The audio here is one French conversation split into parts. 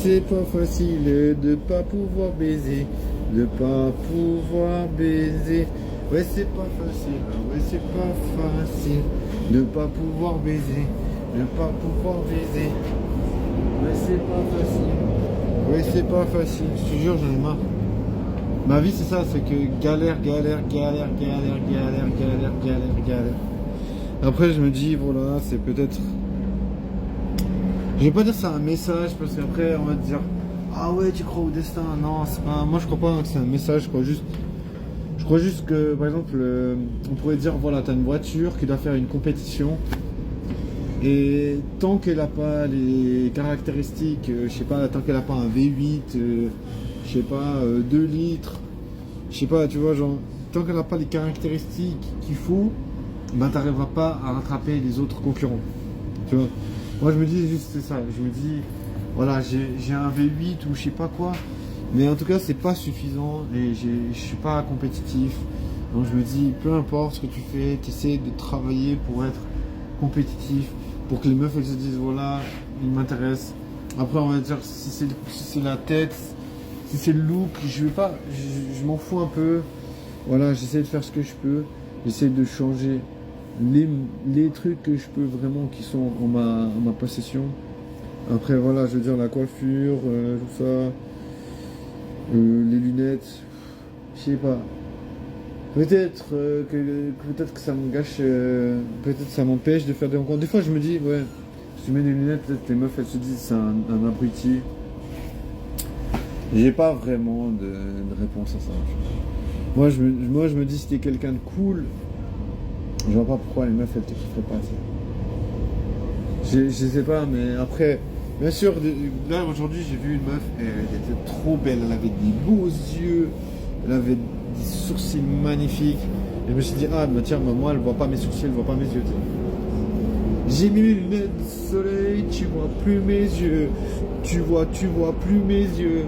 C'est pas facile de pas pouvoir baiser, de pas pouvoir baiser. Ouais, c'est pas facile, ouais, c'est pas facile de pas pouvoir baiser, de pas pouvoir baiser. Ouais, c'est pas facile. Ouais, c'est pas facile. Je te jure, j'en ai marre. Ma vie, c'est ça, c'est que galère, galère, galère, galère, galère, galère, galère, galère. Après, je me dis, voilà, c'est peut-être. Je vais pas dire c'est un message parce qu'après, on va te dire, ah ouais, tu crois au destin. Non, c'est pas. Moi, je crois pas que c'est un message. Je crois juste que, par exemple, on pourrait dire, voilà, t'as une voiture qui doit faire une compétition. Et tant qu'elle n'a pas les caractéristiques, je sais pas, tant qu'elle n'a pas un V8, je sais pas, 2 litres, je sais pas, tu vois, genre, tant qu'elle n'a pas les caractéristiques qu'il faut, ben t'arriveras pas à rattraper les autres concurrents. Tu vois. Moi je me dis juste c'est ça, je me dis, voilà, j'ai un V8 ou je sais pas quoi, mais en tout cas c'est pas suffisant et je suis pas compétitif. Donc je me dis, peu importe ce que tu fais, tu essaies de travailler pour être compétitif, pour que les meufs elles se disent voilà, il m'intéresse. Après on va dire si c'est la tête, si c'est le look, je vais pas, je m'en fous un peu. Voilà, j'essaie de faire ce que je peux, j'essaie de changer les trucs que je peux vraiment qui sont en ma possession. Après voilà, je veux dire la coiffure, tout ça, les lunettes, je sais pas. Peut-être peut-être que ça me gâche, peut-être que ça m'empêche de faire des rencontres. Des fois je me dis ouais, si tu mets des lunettes, peut-être les meufs elles se disent c'est un abruti. J'ai pas vraiment de réponse à ça. Moi je me dis si t'es quelqu'un de cool, je vois pas pourquoi les meufs elles te kifferaient pas ça. Je sais pas, mais après, bien sûr, là aujourd'hui j'ai vu une meuf, elle était trop belle, elle avait des beaux yeux, elle avait des sourcils magnifiques. Et je me suis dit, ah bah tiens, bah, moi elle voit pas mes sourcils, elle voit pas mes yeux. J'ai mis mes lunettes de soleil, tu vois plus mes yeux, tu vois plus mes yeux.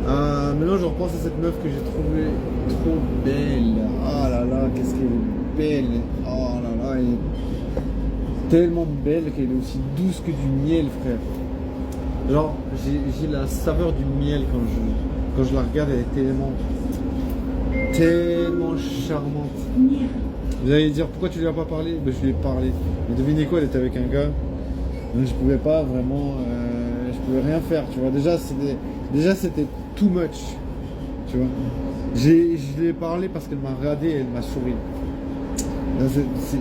Maintenant je repense à cette meuf que j'ai trouvée trop belle. Ah là là, qu'est-ce qu'elle est belle. Oh là là, elle est tellement belle qu'elle est aussi douce que du miel, frère. Genre, j'ai la saveur du miel quand je la regarde, elle est tellement charmante. Vous allez dire, pourquoi tu lui as pas parlé? Ben, je lui ai parlé. Mais devinez quoi, elle était avec un gars. Donc je pouvais pas vraiment, je pouvais rien faire, tu vois. Déjà c'était too much, tu vois. Je lui ai parlé parce qu'elle m'a regardé et elle m'a souri.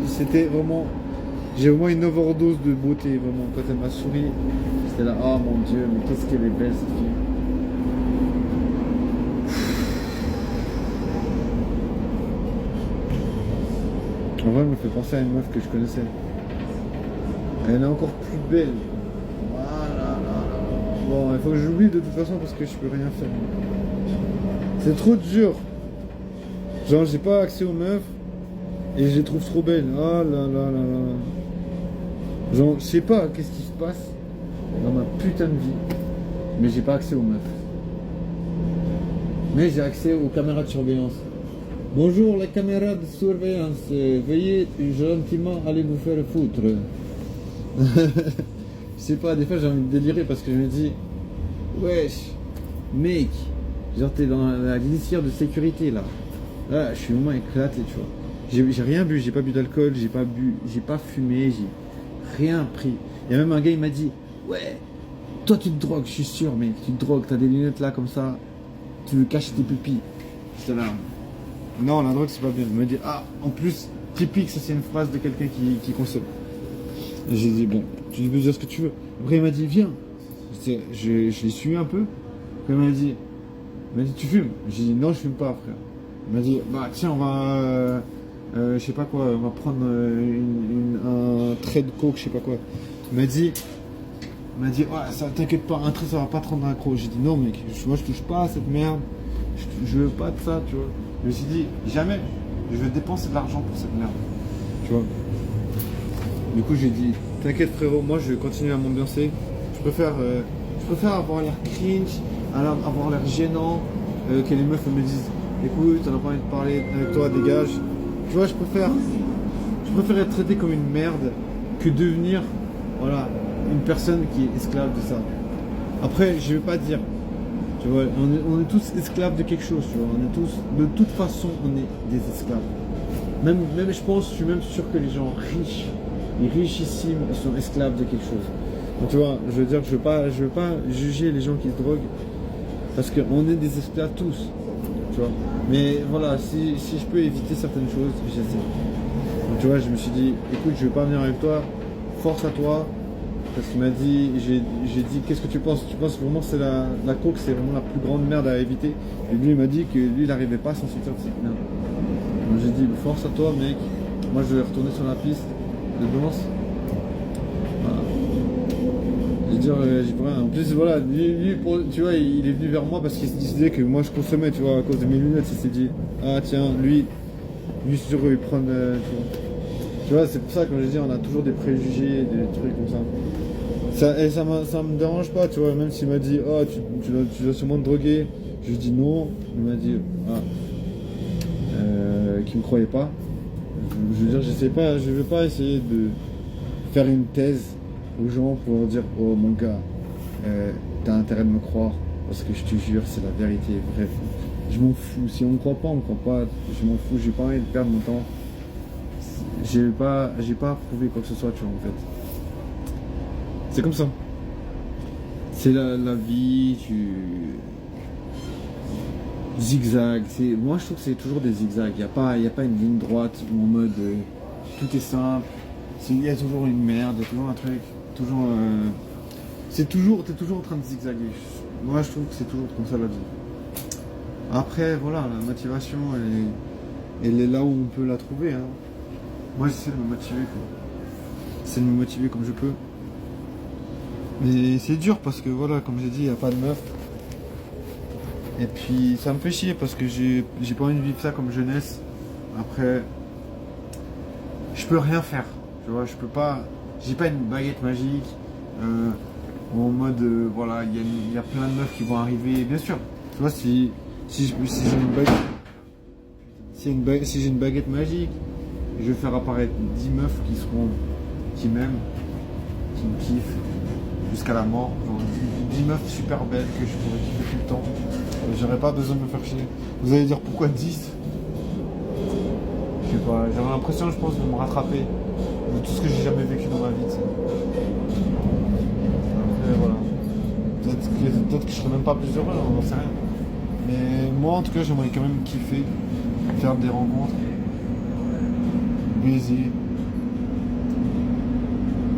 C'était vraiment, j'ai vraiment une overdose de beauté, vraiment. Quand elle m'a souri, j'étais là, oh mon Dieu, mais qu'est-ce qu'elle est belle cette fille. En vrai, elle me fait penser à une meuf que je connaissais. Elle est encore plus belle. Voilà. Bon, il faut que j'oublie de toute façon parce que je peux rien faire. C'est trop dur. Genre, j'ai pas accès aux meufs et je les trouve trop belles. Ah là là là là. Genre, je sais pas qu'est-ce qui se passe dans ma putain de vie, mais j'ai pas accès aux meufs. Mais j'ai accès aux caméras de surveillance. Bonjour les caméras de surveillance, veuillez gentiment aller vous faire foutre. Je sais pas, des fois j'ai envie de délirer parce que je me dis, wesh, mec, genre t'es dans la glissière de sécurité là. Là, je suis vraiment éclaté, tu vois. J'ai rien bu, j'ai pas bu d'alcool, j'ai pas fumé, j'ai rien pris. Il y a même un gars, il m'a dit, ouais, toi tu te drogues, je suis sûr, mec, tu te drogues, t'as des lunettes là comme ça, tu veux cacher tes pupilles. J'étais là. Non, la drogue c'est pas bien. Il m'a dit, ah, en plus, typique, ça c'est une phrase de quelqu'un qui consomme. J'ai dit, bon, tu peux dire ce que tu veux. Après, il m'a dit, viens. Je l'ai suivi un peu. Après, il m'a dit, tu fumes? J'ai dit, non, je fume pas, frère. Il m'a dit, bah, tiens, on va, je sais pas quoi, on va prendre un trait de coke, je sais pas quoi. Il m'a dit, ouais, ça t'inquiète pas, un trait, ça va pas te rendre accro. J'ai dit, non, mec, moi, je touche pas à cette merde. Je veux pas de ça, tu vois. Je me suis dit, jamais, je vais dépenser de l'argent pour cette merde. Tu vois. Du coup, j'ai dit, t'inquiète frérot, moi je vais continuer à m'ambiancer. Je préfère avoir l'air cringe, avoir l'air gênant, que les meufs me disent, écoute, on n'a pas envie de parler avec toi, dégage. Tu vois, je préfère être traité comme une merde que devenir, voilà, une personne qui est esclave de ça. Après, je vais pas dire, tu vois, on est tous esclaves de quelque chose, tu vois. On est tous, de toute façon, on est des esclaves. Même je pense, je suis même sûr que les gens riches, les richissimes, ils sont esclaves de quelque chose. Donc, tu vois, je veux dire, je veux pas juger les gens qui se droguent, parce qu'on est des esclaves tous, tu vois. Mais voilà, si je peux éviter certaines choses, j'essaie. Donc, tu vois, je me suis dit, écoute, je vais pas venir avec toi, force à toi. Parce qu'il m'a dit, j'ai dit, qu'est-ce que tu penses? Tu penses vraiment que c'est la coke, c'est vraiment la plus grande merde à éviter? Et lui, il m'a dit que lui, il n'arrivait pas à s'en sortir de cette merde. Donc j'ai dit, force à toi, mec. Moi, je vais retourner sur la piste de danse. Voilà. Je veux dire, j'ai pas rien. En plus, voilà, lui, tu vois, il est venu vers moi parce qu'il se disait que moi, je consommais, tu vois, à cause de mes lunettes. Il s'est dit, ah tiens, lui, sûr, il prend, tu vois, c'est pour ça que je dis, on a toujours des préjugés, des trucs comme ça. Et ça me dérange pas, tu vois, même s'il m'a dit, oh, tu dois sûrement te droguer. Je lui dis non. Il m'a dit, qu'il me croyait pas. Je veux dire, je vais pas essayer de faire une thèse aux gens pour dire, oh mon gars, t'as intérêt de me croire, parce que je te jure, c'est la vérité. Bref, je m'en fous. Si on me croit pas, on me croit pas. Je m'en fous, j'ai pas envie de perdre mon temps. J'ai pas approuvé quoi que ce soit, tu vois, en fait. C'est comme ça. C'est la vie, zigzag. Moi, je trouve que c'est toujours des zigzags. Il y a pas une ligne droite où en mode tout est simple. Il y a toujours une merde, il y a toujours un truc. T'es toujours en train de zigzaguer. Moi, je trouve que c'est toujours comme ça la vie. Après, voilà, la motivation, elle est là où on peut la trouver, hein. Moi, j'essaie de me motiver, quoi. J'essaie de me motiver comme je peux. Mais c'est dur parce que, voilà, comme j'ai dit, il n'y a pas de meuf. Et puis, ça me fait chier parce que j'ai pas envie de vivre ça comme jeunesse. Après, je peux rien faire. Tu vois, je peux pas. J'ai pas une baguette magique. En mode, voilà, il y a plein de meufs qui vont arriver. Bien sûr, tu vois, si j'ai une baguette. Si j'ai une baguette magique, je vais faire apparaître 10 meufs qui m'aiment, qui me kiffent jusqu'à la mort. Genre 10 meufs super belles que je pourrais kiffer tout le temps. J'aurais pas besoin de me faire chier. Vous allez dire pourquoi 10? Je sais pas, j'aurais l'impression, je pense, de me rattraper de tout ce que j'ai jamais vécu dans ma vie. Après, voilà. Peut-être que je serais même pas plus heureux, on n'en sait rien. Mais moi, en tout cas, j'aimerais quand même kiffer, faire des rencontres. Baiser.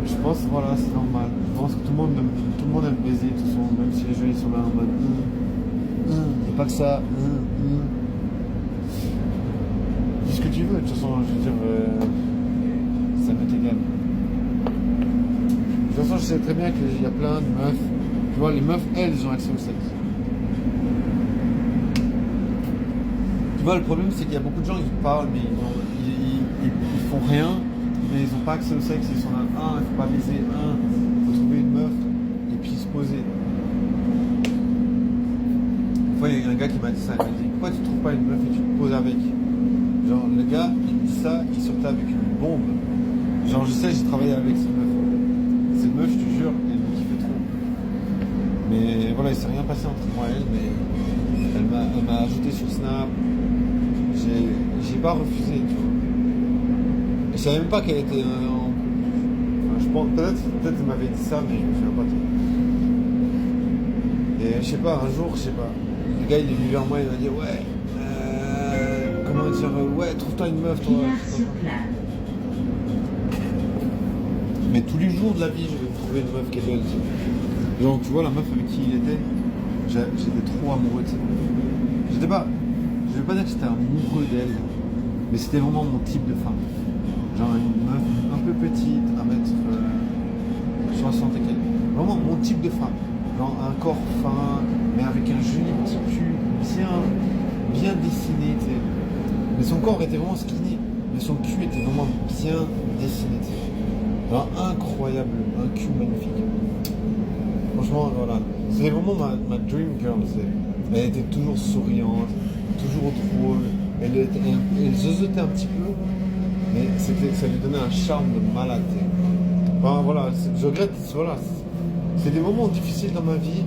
Je pense, voilà, c'est normal. Je pense que tout le monde aime baiser, de toute façon, même si les gens ils sont là en mode c'est pas que ça. Dis ce que tu veux, de toute façon, je veux dire, ça m'est égal. De toute façon, je sais très bien qu'il y a plein de meufs. Tu vois, les meufs, elles, ils ont accès au sexe. Tu vois, le problème, c'est qu'il y a beaucoup de gens qui parlent, mais ils font rien, mais ils n'ont pas accès au sexe. Ils sont là, il faut pas baiser, il faut trouver une meuf, et puis se poser. Une fois, il y a un gars qui m'a dit ça. Il m'a dit, pourquoi tu trouves pas une meuf et tu te poses avec? Genre, le gars, il me dit ça, il sortait avec une bombe. Genre, je sais, j'ai travaillé avec cette meuf. Cette meuf, je te jure, elle me kiffait trop. Mais voilà, il s'est rien passé entre moi et elle, mais elle m'a ajouté sur Snap. J'ai pas refusé, tu vois. Et je savais même pas qu'elle était en couple. Enfin, je pense, peut-être elle m'avait dit ça, mais je me souviens pas trop. Et je sais pas, un jour, je sais pas. Le gars, il est venu vers moi, il m'a dit, ouais, comment dire, ouais, trouve-toi une meuf, toi. Mais tous les jours de la vie, je vais trouver une meuf qui est belle. Tu sais. Genre, tu vois, la meuf avec qui il était, j'étais trop amoureux, tu sais. Je vais pas dire que j'étais amoureux d'elle, mais c'était vraiment mon type de femme. Genre une meuf un peu petite, 1m60 et quelques. Vraiment mon type de femme. Genre un corps fin, mais avec un joli petit cul bien dessiné, tu sais. Mais son corps était vraiment skinny, mais son cul était vraiment bien dessiné, tu sais. Genre incroyable, un cul magnifique. Franchement, voilà. C'était vraiment ma dream girl, tu sais. Elle était toujours souriante, toujours drôle. Elle zozotait un petit peu, mais ça lui donnait un charme de malade. Enfin, voilà, je regrette, voilà. C'est des moments difficiles dans ma vie.